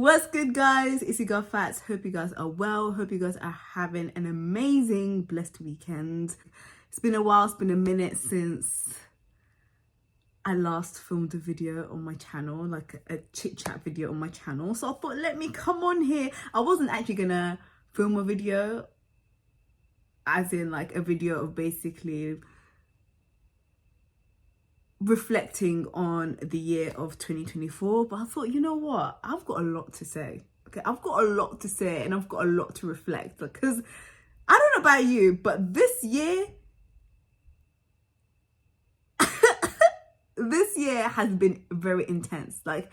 What's good, guys? It's your girl Fats. Hope you guys are well. Hope you guys are having an amazing, blessed weekend. It's been a while. It's been a minute since I last filmed a video on my channel, like a chit chat video on my channel. So I thought, let me come on here. I wasn't actually gonna film a video, as in like a video of basically reflecting on the year of 2024, but I thought, you know what, I've got a lot to say. Okay, I've got a lot to say and I've got a lot to reflect, because I don't know about you, but this year this year has been very intense. Like,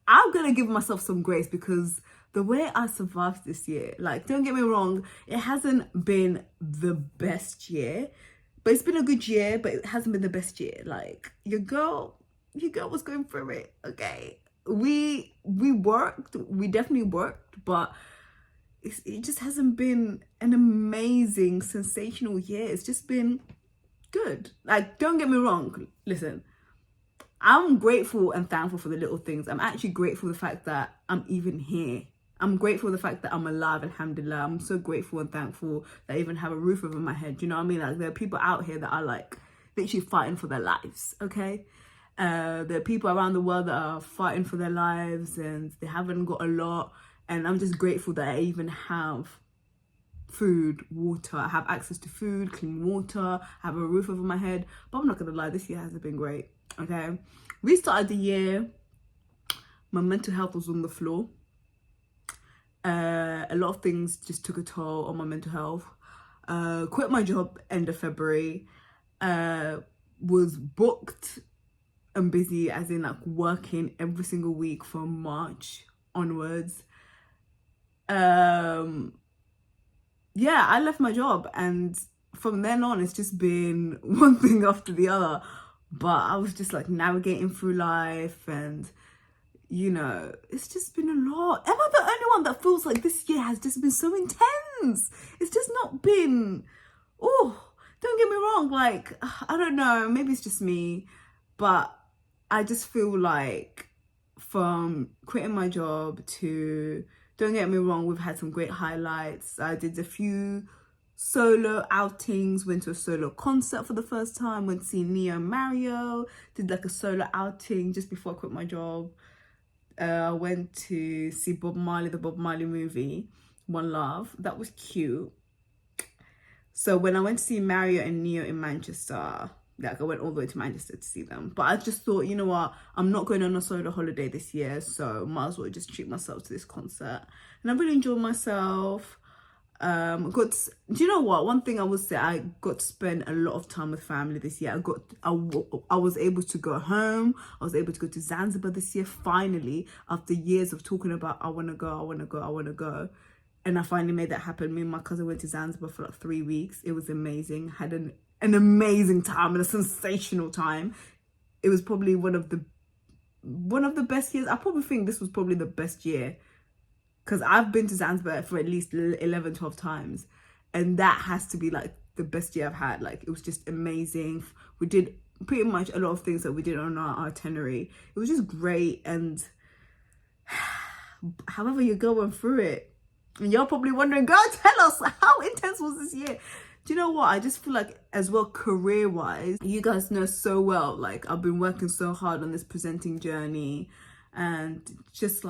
I'm gonna give myself some grace, because the way I survived this year, like, don't get me wrong, it hasn't been the best year, but it's been a good year, but it hasn't been the best year. Like, your girl was going through it, okay? We worked, we definitely worked, but it just hasn't been an amazing, sensational year. It's just been good. Like, don't get me wrong, listen, I'm grateful and thankful for the little things. I'm actually grateful for the fact that I'm even here. I'm grateful for the fact that I'm alive, alhamdulillah. I'm so grateful and thankful that I even have a roof over my head. You know what I mean? Like, there are people out here that are like literally fighting for their lives, okay? There are people around the world that are fighting for their lives and they haven't got a lot. And I'm just grateful that I even have food, water. I have access to food, clean water, I have a roof over my head. But I'm not gonna lie, this year hasn't been great, okay? We started the year, my mental health was on the floor. A lot of things just took a toll on my mental health. Quit my job end of February. Was booked and busy, as in like working every single week from March onwards. Yeah, I left my job, and from then on it's just been one thing after the other. But I was just like navigating through life, and you know, it's just been a lot. Am I the only one that feels like this year has just been so intense? It's just not been, oh, don't get me wrong, like, I don't know, maybe it's just me, but I just feel like from quitting my job to, don't get me wrong, we've had some great highlights. I did a few solo outings, went to a solo concert for the first time, went to see Neo and Mario, did like a solo outing just before I quit my job. I went to see Bob Marley, the Bob Marley movie, One Love. That was cute. So when I went to see Mario and Neo in Manchester, like, I went all the way to Manchester to see them. But I just thought, you know what, I'm not going on a solo holiday this year, so might as well just treat myself to this concert. And I really enjoyed myself. Do you know what, one thing I would say, I got to spend a lot of time with family this year. I was able to go home. I was able to go to Zanzibar this year, finally, after years of talking about I want to go, and I finally made that happen. Me and my cousin went to Zanzibar for like 3 weeks. It was amazing. Had an amazing time and a sensational time. It was probably one of the best years. I probably think this was probably the best year, because I've been to Zanzibar for at least 11, 12 times. And that has to be like the best year I've had. Like, it was just amazing. We did pretty much a lot of things that we did on our itinerary. It was just great. And however you're going through it, and you're probably wondering, girl, tell us, how intense was this year? Do you know what? I just feel like, as well, career-wise, you guys know so well, like, I've been working so hard on this presenting journey, and just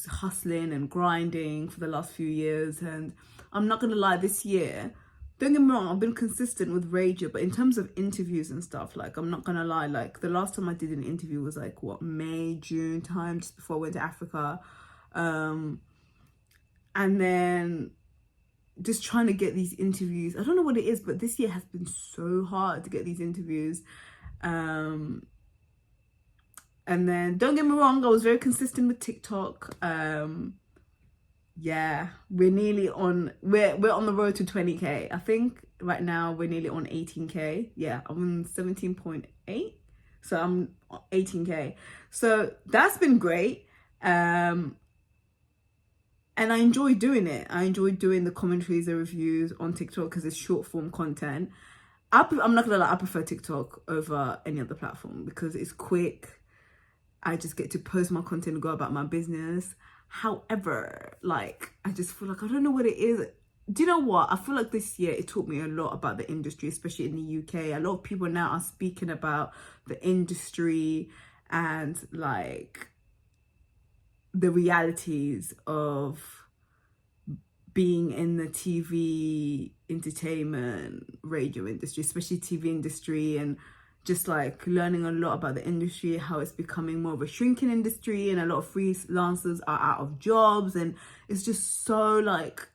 hustling and grinding for the last few years. And I'm not gonna lie, this year, don't get me wrong, I've been consistent with Radio, but in terms of interviews and stuff, like, I'm not gonna lie, like, the last time I did an interview was like, what, May, June time, just before I went to Africa. And then just trying to get these interviews, I don't know what it is, but this year has been so hard to get these interviews. And then, don't get me wrong, I was very consistent with TikTok. Yeah, we're on the road to 20k. I think right now we're nearly on 18k. Yeah, I'm on 17.8, so I'm 18k. So that's been great. And I enjoy doing it. I enjoy doing the commentaries and reviews on TikTok, because it's short form content. I'm not gonna lie, I prefer TikTok over any other platform, because it's quick. I just get to post my content and go about my business. However, like, I just feel like I don't know what it is. Do you know what? I feel like this year it taught me a lot about the industry, especially in the UK. A lot of people now are speaking about the industry and like the realities of being in the TV, entertainment, radio industry, especially TV industry, and just like learning a lot about the industry, how it's becoming more of a shrinking industry, and a lot of freelancers are out of jobs, and it's just so like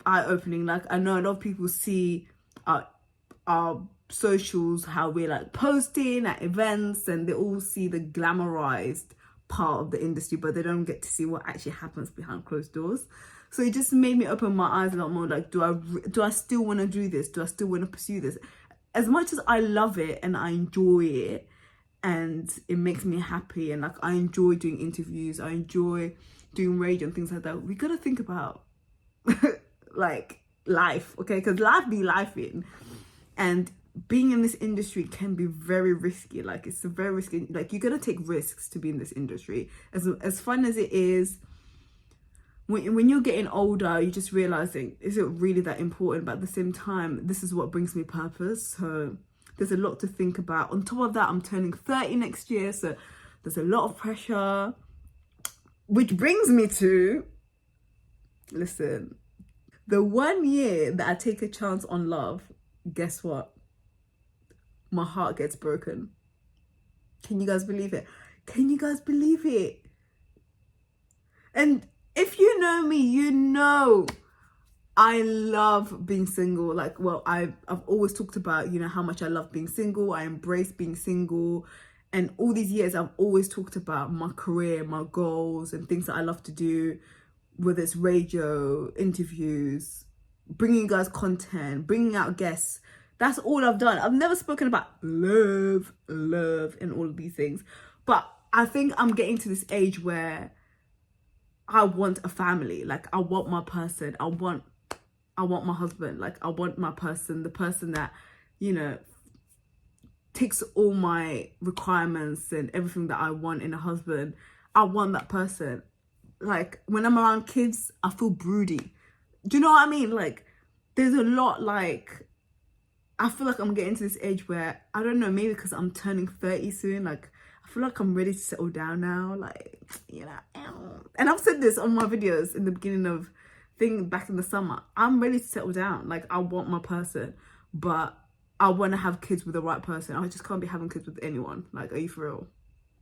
eye-opening. Like, I know a lot of people see our socials, how we're like posting at events, and they all see the glamorized part of the industry, but they don't get to see what actually happens behind closed doors. So it just made me open my eyes a lot more. Like, do I still want to do this? Do I still want to pursue this? As much as I love it and I enjoy it and it makes me happy, and like I enjoy doing interviews, I enjoy doing radio and things like that, we gotta think about like life, okay? Because life be lifing, and being in this industry can be very risky. Like, it's a very risky, like, you gotta take risks to be in this industry. As fun as it is, when you're getting older, you're just realizing, is it really that important? But at the same time, this is what brings me purpose. So there's a lot to think about. On top of that, I'm turning 30 next year, so there's a lot of pressure, which brings me to, listen, the 1 year that I take a chance on love, guess what? My heart gets broken. Can you guys believe it? Can you guys believe it? And if you know me, you know I love being single. Like, well, I've always talked about, you know, how much I love being single. I embrace being single. And all these years, I've always talked about my career, my goals, and things that I love to do, whether it's radio, interviews, bringing you guys content, bringing out guests. That's all I've done. I've never spoken about love, and all of these things. But I think I'm getting to this age where I want a family. Like, I want my person. I want my husband. Like, I want my person, the person that, you know, ticks all my requirements and everything that I want in a husband. I want that person. Like, when I'm around kids, I feel broody. Do you know what I mean? Like, there's a lot, like, I feel like I'm getting to this age where, I don't know, maybe because I'm turning 30 soon, like, I feel like I'm ready to settle down now, like, you know. And I've said this on my videos in the beginning of thing back in the summer. I'm ready to settle down. Like, I want my person, but I want to have kids with the right person. I just can't be having kids with anyone. Like, are you for real?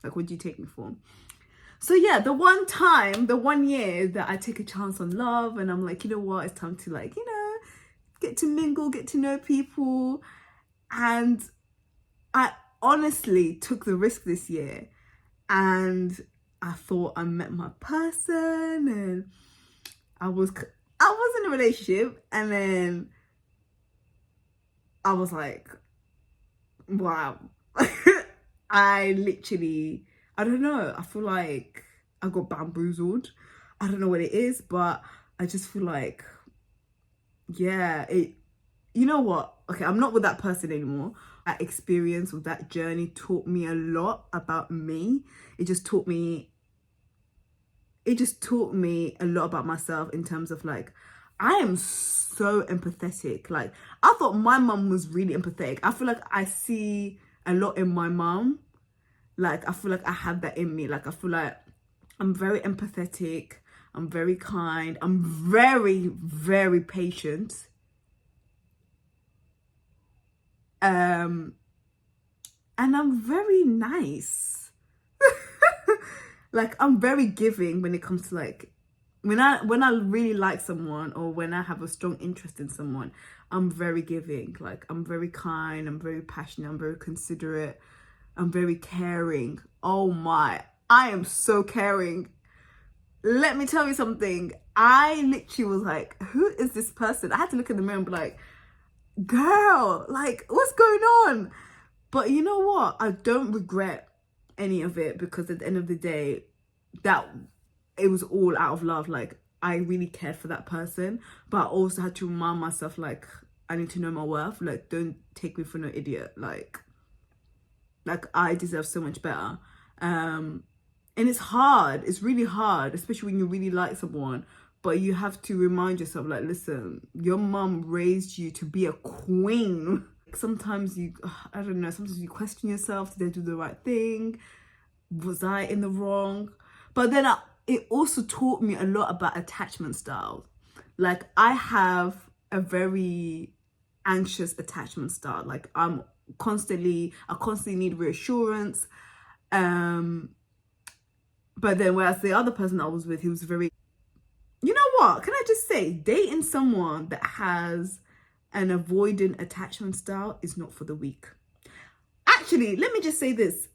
Like, what do you take me for? So yeah, the 1 year that I take a chance on love, and I'm like, you know what, it's time to, like, you know, get to mingle, get to know people. And I honestly took the risk this year, and I thought I met my person, and I was in a relationship, and then I was like, wow. I don't know, I feel like I got bamboozled. I don't know what it is, but I just feel like, yeah, you know what? Okay, I'm not with that person anymore. That experience or that journey taught me a lot about me. It just taught me a lot about myself, in terms of, like, I am so empathetic. Like, I thought my mum was really empathetic. I feel like I see a lot in my mum. Like, I feel like I have that in me. Like, I feel like I'm very empathetic. I'm very kind. I'm very, very patient. And I'm very nice. Like, I'm very giving when it comes to, like, when I really like someone, or when I have a strong interest in someone, I'm very giving. Like, I'm very kind, I'm very passionate, I'm very considerate, I'm very caring. Oh my, I am so caring. Let me tell you something. I literally was like, who is this person? I had to look in the mirror and be like, girl, like, what's going on? But you know what? I don't regret any of it, because at the end of the day, that it was all out of love. Like, I really cared for that person, but I also had to remind myself, like, I need to know my worth. Like, don't take me for no idiot. Like I deserve so much better. And it's hard. It's really hard, especially when you really like someone. But you have to remind yourself, like, listen, your mum raised you to be a queen. Sometimes I don't know, sometimes you question yourself, did I do the right thing? Was I in the wrong? But then it also taught me a lot about attachment styles. Like, I have a very anxious attachment style. Like, I constantly need reassurance. But then whereas the other person I was with, he was very, you know what? Can I just say, dating someone that has an avoidant attachment style is not for the weak. Actually, let me just say this.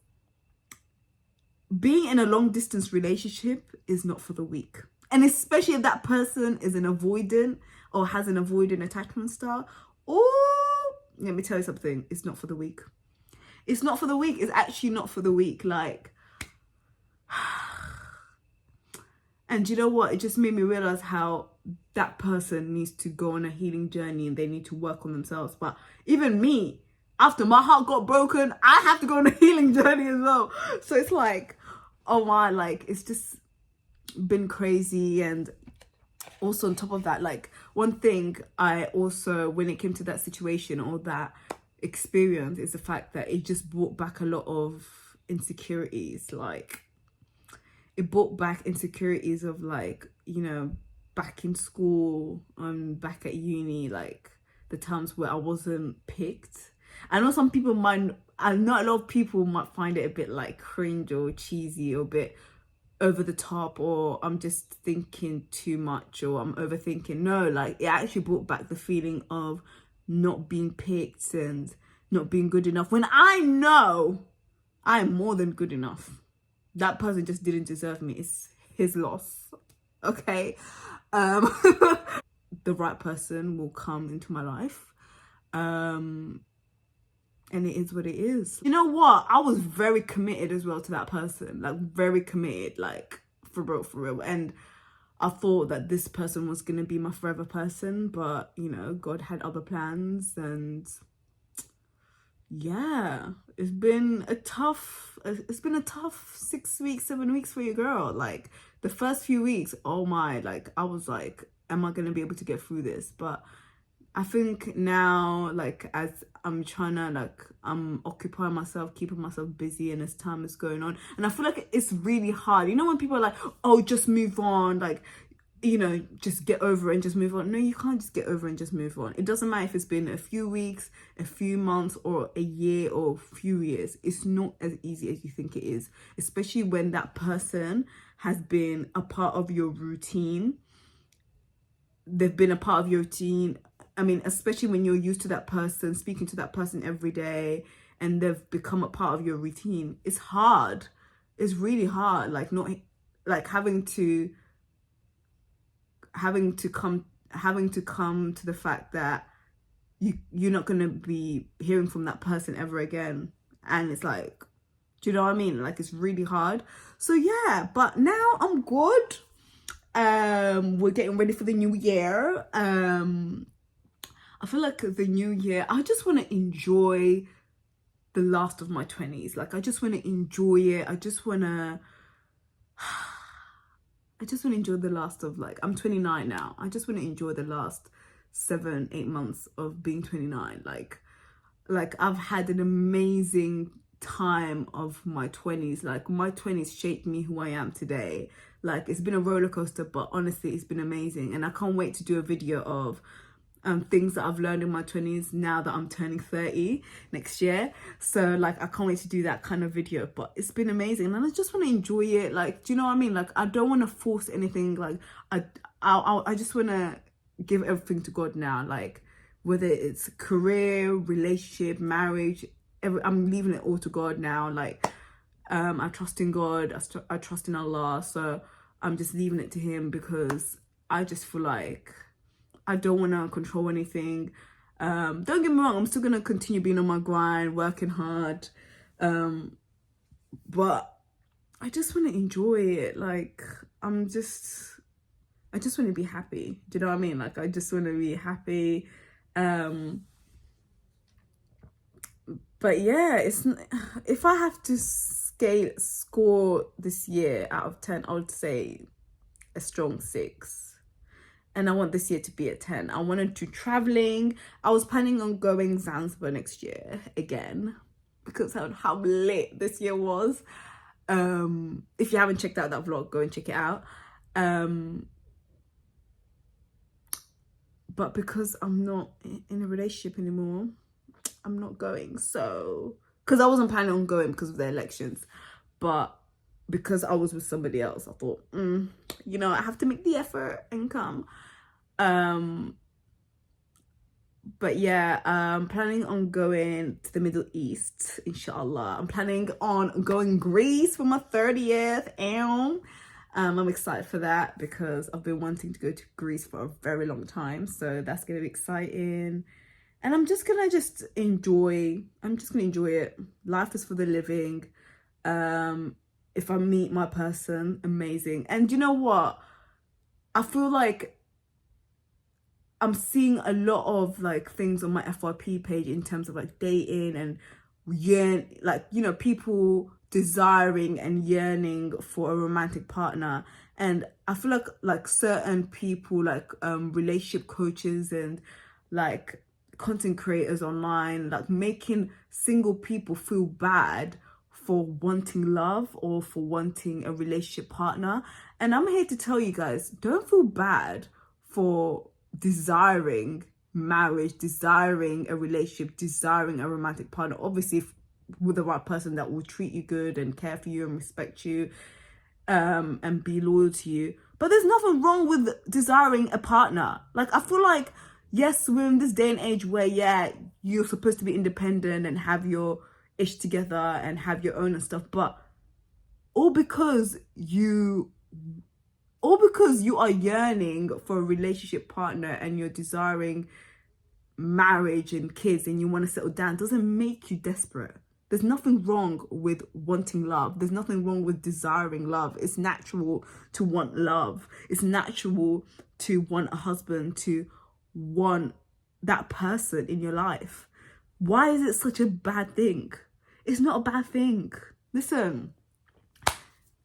Being in a long distance relationship is not for the weak. And especially if that person is an avoidant or has an avoidant attachment style. Oh, let me tell you something. It's not for the weak. It's not for the weak. It's actually not for the weak. Like, and you know what? It just made me realize how that person needs to go on a healing journey and they need to work on themselves. But even me, after my heart got broken, I have to go on a healing journey as well. So it's like, oh my, like, it's just been crazy. And also on top of that, like, one thing I also, when it came to that situation or that experience, is the fact that it just brought back a lot of insecurities. Like, it brought back insecurities of, like, you know, back in school, back at uni, like the times where I wasn't picked. I know some people I know a lot of people might find it a bit like cringe or cheesy or a bit over the top, or I'm just thinking too much, or I'm overthinking. No, like, it actually brought back the feeling of not being picked and not being good enough, when I know I am more than good enough. That person just didn't deserve me. It's his loss. Okay. The right person will come into my life. And it is what it is. You know what? I was very committed as well to that person. Like, very committed, like, for real. And I thought that this person was going to be my forever person. But, you know, God had other plans. And yeah, it's been a tough 6 weeks, 7 weeks for your girl. Like, the first few weeks, oh my, like, I was like, am I gonna be able to get through this? But I think now, like, as I'm trying to, like, I'm occupying myself, keeping myself busy, and as time is going on, and I feel like it's really hard, you know, when people are like, oh, just move on, like, you know, just get over it and just move on. No, you can't just get over and just move on. It doesn't matter if it's been a few weeks, a few months, or a year, or a few years. It's not as easy as you think it is, especially when that person has been a part of your routine. They've been a part of your routine. I mean, especially when you're used to that person, speaking to that person every day, and they've become a part of your routine. It's hard. It's really hard. Like, not like having to come to the fact that you're not going to be hearing from that person ever again. And it's like, do you know what I mean? Like, it's really hard. So yeah, but now I'm good. We're getting ready for the new year. I feel like the new year, I just want to enjoy the last of my 20s. Like, I just want to enjoy it. I just want to enjoy the last of, like, I'm 29 now. I just want to enjoy the last 7-8 months of being 29. Like I've had an amazing time of my 20s. Like, my 20s shaped me who I am today. Like, it's been a roller coaster, but honestly, it's been amazing. And I can't wait to do a video of things that I've learned in my 20s now that I'm turning 30 next year. So, like, I can't wait to do that kind of video. But it's been amazing, and I just want to enjoy it. Like, do you know what I mean? Like, I don't want to force anything. Like, I just want to give everything to God now. Like, whether it's career, relationship, marriage, I'm leaving it all to God now. Like, I trust in God. I trust in Allah. So I'm just leaving it to Him, because I just feel like I don't want to control anything. Don't get me wrong, I'm still going to continue being on my grind, working hard. But I just want to enjoy it. Like, I just want to be happy. Do you know what I mean? Like, I just want to be happy. But yeah, if I have to score this year out of 10, I would say a strong 6. And I want this year to be a 10. I wanted to traveling. I was planning on going Zanzibar next year again because of how lit this year was. If you haven't checked out that vlog, go and check it out. But because I'm not in a relationship anymore, I'm not going. So, because I wasn't planning on going because of the elections, but because I was with somebody else, I thought, you know, I have to make the effort and come. But yeah, I'm planning on going to the Middle East, inshallah. I'm planning on going Greece for my 30th, and I'm excited for that because I've been wanting to go to Greece for a very long time. So that's gonna be exciting. And I'm just gonna enjoy it. Life is for the living. If I meet my person, amazing. And you know what? I feel like I'm seeing a lot of like things on my FYP page in terms of like dating and like, you know, people desiring and yearning for a romantic partner. And I feel like certain people, like relationship coaches and like content creators online, like making single people feel bad for wanting love or for wanting a relationship partner. And I'm here to tell you guys, don't feel bad for desiring marriage, desiring a relationship, desiring a romantic partner. Obviously, if with the right person that will treat you good and care for you and respect you, and be loyal to you. But there's nothing wrong with desiring a partner. Like, I feel like, yes, we're in this day and age where, yeah, you're supposed to be independent and have your ish together and have your own and stuff, but all because you are yearning for a relationship partner and you're desiring marriage and kids and you want to settle down doesn't make you desperate. There's nothing wrong with wanting love. There's nothing wrong with desiring love. It's natural to want love. It's natural to want a husband, to want that person in your life. Why is it such a bad thing? It's not a bad thing. Listen,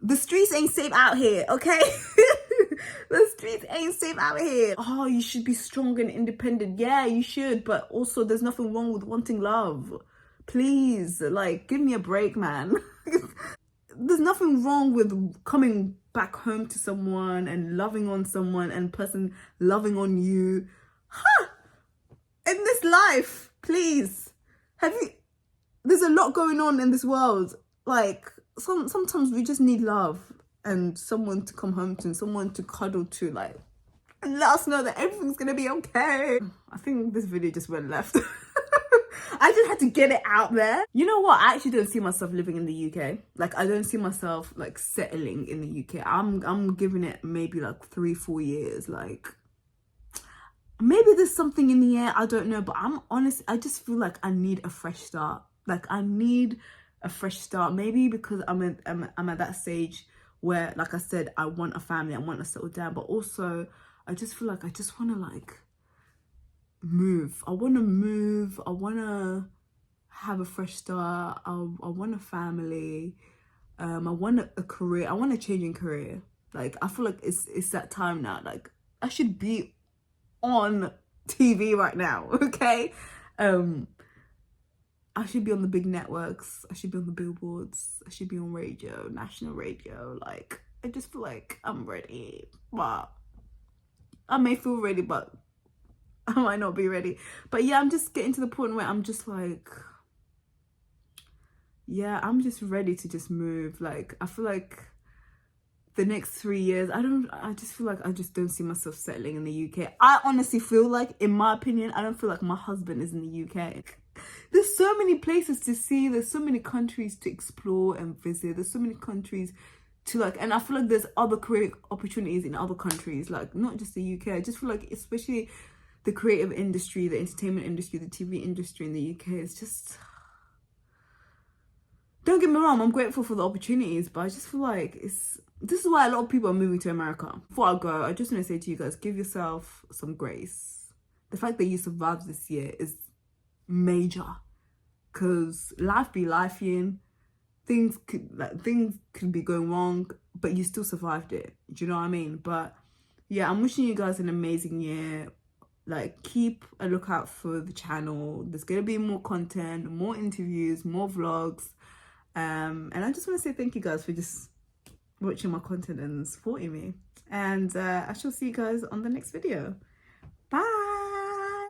the streets ain't safe out here, okay? The streets ain't safe out here. Oh, you should be strong and independent. Yeah, you should. But also, there's nothing wrong with wanting love. Please, like, give me a break, man. There's nothing wrong with coming back home to someone and loving on someone and person loving on you. Huh. In this life, please. There's a lot going on in this world. Like, sometimes we just need love and someone to come home to and someone to cuddle to, like, and let us know that everything's gonna be okay. I think this video just went left. I just had to get it out there. You know what? I actually don't see myself living in the UK. Like, I don't see myself like settling in the UK. I'm giving it maybe like 3-4 years. Like, maybe there's something in the air, I don't know, but I'm honest, I just feel like I need a fresh start. Like, I need a fresh start. Maybe because I'm at that stage where, like I said, I want a family, I want to settle down, but also I just feel like I just want to like move. I want to move. I want to have a fresh start. I want a family. I want a career. I want a changing career. Like, I feel like it's that time now. Like, I should be on TV right now, okay? I should be on the big networks. I should be on the billboards. I should be on radio, national radio. Like, I just feel like I'm ready. But I may feel ready, but I might not be ready. But yeah, I'm just getting to the point where I'm just like, yeah, I'm just ready to just move. Like, I feel like the next 3 years, I just feel like I just don't see myself settling in the UK. I honestly feel like, in my opinion, I don't feel like my husband is in the UK. There's so many places to see. There's so many countries to explore and visit. There's so many countries to like, and I feel like there's other career opportunities in other countries, like not just the UK. I just feel like, especially the creative industry, the entertainment industry, the TV industry in the UK is just, don't get me wrong, I'm grateful for the opportunities, but I just feel like this is why a lot of people are moving to America. Before I go, I just want to say to you guys, give yourself some grace. The fact that you survived this year is major, because life be lifing. things could be going wrong, but you still survived it. Do you know what I mean? But yeah, I'm wishing you guys an amazing year. Like, keep a lookout for the channel. There's gonna be more content, more interviews, more vlogs. And I just want to say thank you guys for just watching my content and supporting me. And I shall see you guys on the next video. Bye.